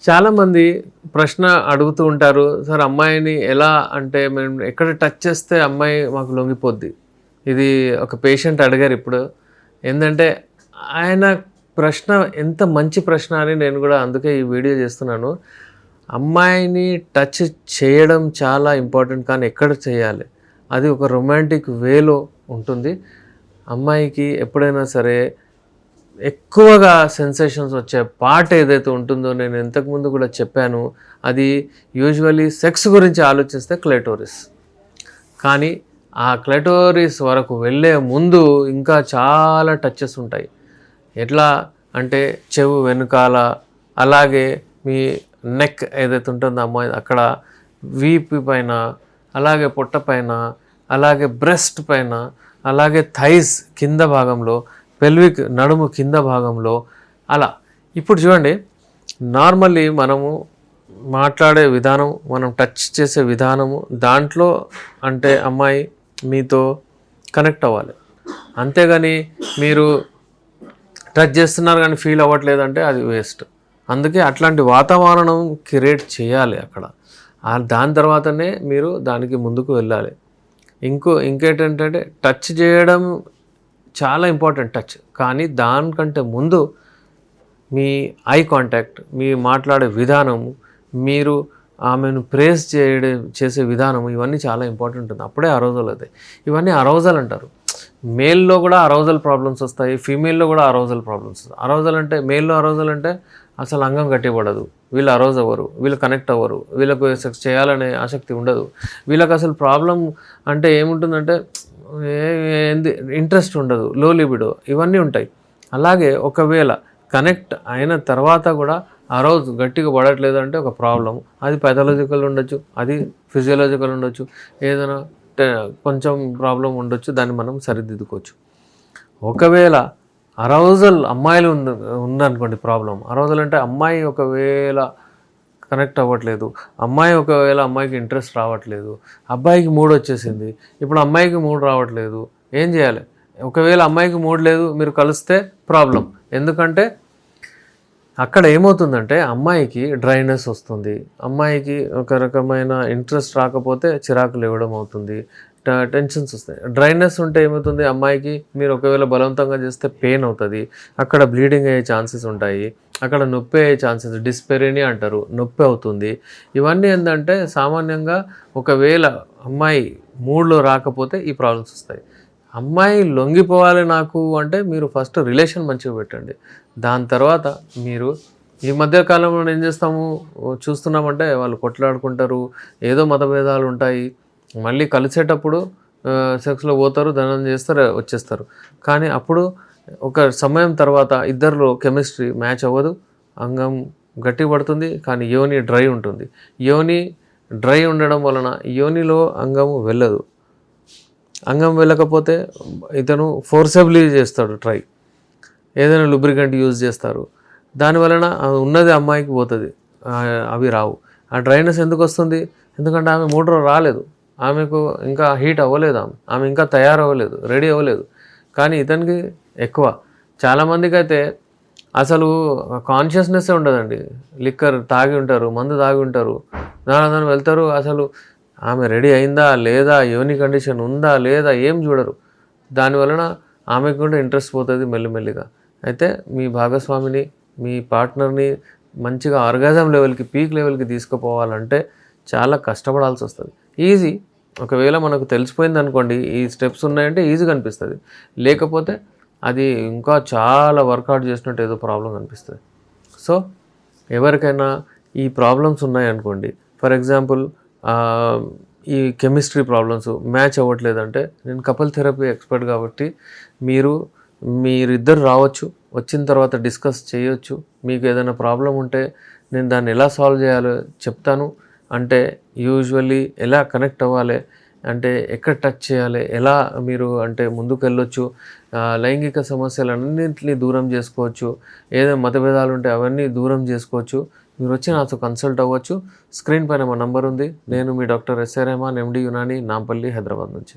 చాలామంది ప్రశ్న అడుగుతూ ఉంటారు. సార్ అమ్మాయిని ఎలా అంటే మేము ఎక్కడ టచ్ చేస్తే అమ్మాయి మాకు లొంగిపోద్ది. ఇది ఒక పేషెంట్ అడిగారు ఇప్పుడు. ఏందంటే ఆయన ప్రశ్న ఎంత మంచి ప్రశ్న అని నేను కూడా అందుకే ఈ వీడియో చేస్తున్నాను. అమ్మాయిని టచ్ చేయడం చాలా ఇంపార్టెంట్ కానీ ఎక్కడ చేయాలి? అది ఒక రొమాంటిక్ వేలో ఉంటుంది. అమ్మాయికి ఎప్పుడైనా సరే ఎక్కువగా సెన్సేషన్స్ వచ్చే పార్ట్ ఏదైతే ఉంటుందో నేను ఇంతకుముందు కూడా చెప్పాను. అది యూజువల్లీ సెక్స్ గురించి ఆలోచిస్తే క్లైటోరిస్. కానీ ఆ క్లైటోరిస్ వరకు వెళ్ళే ముందు ఇంకా చాలా టచెస్ ఉంటాయి. ఎట్లా అంటే చెవు వెనుకాల, అలాగే మీ నెక్ ఏదైతే ఉంటుందో అమ్మాయి అక్కడ, వీపు పైన, అలాగే పొట్ట పైన, అలాగే బ్రెస్ట్ పైన, అలాగే థైస్ కింద భాగంలో, పెల్విక్ నడుము కింద భాగంలో అలా. ఇప్పుడు చూడండి, నార్మల్లీ మనము మాట్లాడే విధానం, మనం టచ్ చేసే విధానము, దాంట్లో అంటే అమ్మాయి మీతో కనెక్ట్ అవ్వాలి. అంతేగాని మీరు టచ్ చేస్తున్నారు కానీ ఫీల్ అవ్వట్లేదంటే అది వేస్ట్. అందుకే అట్లాంటి వాతావరణం క్రియేట్ చేయాలి అక్కడ. దాని తర్వాతనే మీరు దానికి ముందుకు వెళ్ళాలి. ఇంకేంటంటే టచ్ చేయడం చాలా ఇంపార్టెంట్ టచ్, కానీ దానికంటే ముందు మీ ఐ కాంటాక్ట్, మీ మాట్లాడే విధానము, మీరు ఆమెను ప్రేస్ చేసే విధానము, ఇవన్నీ చాలా ఇంపార్టెంట్ ఉంటుంది. అప్పుడే అరౌజల్ అవుతాయి. ఇవన్నీ అరౌజల్ అంటారు. మేల్లో కూడా అరౌజల్ ప్రాబ్లమ్స్ వస్తాయి, ఫీమేల్లో కూడా అరౌజల్ ప్రాబ్లమ్స్ వస్తాయి. అరౌజల్ అంటే మేల్లో అరౌజల్ అంటే అసలు అంగం గట్టిపడదు, వీళ్ళు అరౌజ్ అవ్వరు, వీళ్ళు కనెక్ట్ అవ్వరు, వీళ్ళకు సెక్స్ చేయాలనే ఆసక్తి ఉండదు. వీళ్ళకి అసలు ప్రాబ్లం అంటే ఏముంటుందంటే ఇంట్రెస్ట్ ఉండదు, లో లిబిడో, ఇవన్నీ ఉంటాయి. అలాగే ఒకవేళ కనెక్ట్ అయిన తర్వాత కూడా ఆ రోజు గట్టిగా పడట్లేదు అంటే ఒక ప్రాబ్లం. అది పెథాలజికల్ ఉండొచ్చు, అది ఫిజియోలాజికల్ ఉండొచ్చు, ఏదైనా కొంచెం ప్రాబ్లం ఉండొచ్చు. దాన్ని మనం సరిదిద్దుకోవచ్చు. ఒకవేళ అరౌజల్ అమ్మాయిలు ఉందనుకోండి ప్రాబ్లం. అరౌజల్ అంటే అమ్మాయి ఒకవేళ కనెక్ట్ అవ్వట్లేదు, అమ్మాయికి ఇంట్రెస్ట్ రావట్లేదు, అబ్బాయికి మూడ్ వచ్చేసింది, ఇప్పుడు అమ్మాయికి మూడ్ రావట్లేదు, ఏం చేయాలి? ఒకవేళ అమ్మాయికి మూడ్ లేదు, మీరు కలిస్తే ప్రాబ్లం. ఎందుకంటే అక్కడ ఏమవుతుందంటే అమ్మాయికి డ్రైనెస్ వస్తుంది, అమ్మాయికి ఒక రకమైన ఇంట్రెస్ట్ రాకపోతే చిరాకులు ఇవ్వడం అవుతుంది, టెన్షన్స్ వస్తాయి. డ్రైనెస్ ఉంటే ఏమవుతుంది, అమ్మాయికి మీరు ఒకవేళ బలవంతంగా చేస్తే పెయిన్ అవుతుంది, అక్కడ బ్లీడింగ్ అయ్యే ఛాన్సెస్ ఉంటాయి, అక్కడ నొప్పి అయ్యే ఛాన్సెస్, డిస్పెరేనియా అంటారు, నొప్పి అవుతుంది. ఇవన్నీ ఏంటంటే సామాన్యంగా ఒకవేళ అమ్మాయి మూడ్లో రాకపోతే ఈ ప్రాబ్లమ్స్ వస్తాయి. అమ్మాయి లొంగిపోవాలి నాకు అంటే మీరు ఫస్ట్ రిలేషన్ మంచిగా పెట్టండి. దాని తర్వాత మీరు ఈ మధ్యకాలంలో ఏం చూస్తున్నామంటే వాళ్ళు కొట్లాడుకుంటారు, ఏదో మతభేదాలు ఉంటాయి, మళ్ళీ కలిసేటప్పుడు సెక్స్లో పోతారు, ధనం చేస్తారు, వచ్చేస్తారు. కానీ అప్పుడు ఒక సమయం తర్వాత ఇద్దరిలో కెమిస్ట్రీ మ్యాచ్ అవ్వదు, అంగం గట్టి పడుతుంది, కానీ యోని డ్రై ఉంటుంది. యోని డ్రై ఉండడం వలన యోనిలో అంగము వెళ్ళదు. అంగం వెళ్ళకపోతే ఇతను ఫోర్సబుల్లీ చేస్తాడు ట్రై, ఏదైనా లూబ్రికెంట్ యూజ్ చేస్తారు. దానివలన ఉన్నది అమ్మాయికి పోతుంది, అవి రావు. ఆ డ్రైనెస్ ఎందుకు వస్తుంది? ఎందుకంటే ఆమె మూడ్లో రాలేదు, ఆమెకు ఇంకా హీట్ అవ్వలేదు, ఆమె ఇంకా తయారవ్వలేదు, రెడీ అవ్వలేదు. కానీ ఇతనికి ఎక్కువ. చాలామందికి అయితే అసలు కాన్షియస్నెస్సే ఉండదండి. లిక్కర్ తాగి ఉంటారు, మందు తాగి ఉంటారు, దాని వెళ్తారు, అసలు ఆమె రెడీ అయిందా లేదా, యోని కండిషన్ ఉందా లేదా ఏం చూడరు. దానివలన ఆమెకు కూడా ఇంట్రెస్ట్ పోతుంది మెల్లిమెల్లిగా. అయితే మీ భాగస్వామిని, మీ పార్ట్నర్ని మంచిగా ఆర్గాజం లెవెల్కి, పీక్ లెవెల్కి తీసుకుపోవాలంటే చాలా కష్టపడాల్సి వస్తుంది. ఈజీ, ఒకవేళ మనకు తెలిసిపోయింది అనుకోండి ఈ స్టెప్స్ ఉన్నాయంటే ఈజీగా అనిపిస్తుంది. లేకపోతే అది ఇంకా చాలా వర్కౌట్ చేసినట్టు ఏదో ప్రాబ్లం అనిపిస్తుంది. సో ఎవరికైనా ఈ ప్రాబ్లమ్స్ ఉన్నాయనుకోండి, ఫర్ ఎగ్జాంపుల్ ఈ ప్రాబ్లమ్స్ మ్యాచ్ అవ్వట్లేదంటే, నేను కపుల్ థెరపీ ఎక్స్పర్ట్ కాబట్టి మీరిద్దరు రావచ్చు, వచ్చిన తర్వాత డిస్కస్ చేయొచ్చు. మీకు ఏదైనా ప్రాబ్లం ఉంటే నేను దాన్ని ఎలా సాల్వ్ చేయాలో చెప్తాను. అంటే యూజువల్లీ ఎలా కనెక్ట్ అవ్వాలి, అంటే ఎక్కడ టచ్ చేయాలి, ఎలా మీరు అంటే ముందుకు వెళ్ళొచ్చు, లైంగిక సమస్యలన్నింటినీ దూరం చేసుకోవచ్చు, ఏదైనా మతభేదాలు ఉంటే అవన్నీ దూరం చేసుకోవచ్చు. మీరు వచ్చి నాతో కన్సల్ట్ అవ్వచ్చు. స్క్రీన్ పైన మా నంబర్ ఉంది. నేను మీ డాక్టర్ ఎస్ఆర్ రెహమాన్, ఎండి యునాని, నాంపల్లి, హైదరాబాద్ నుంచి.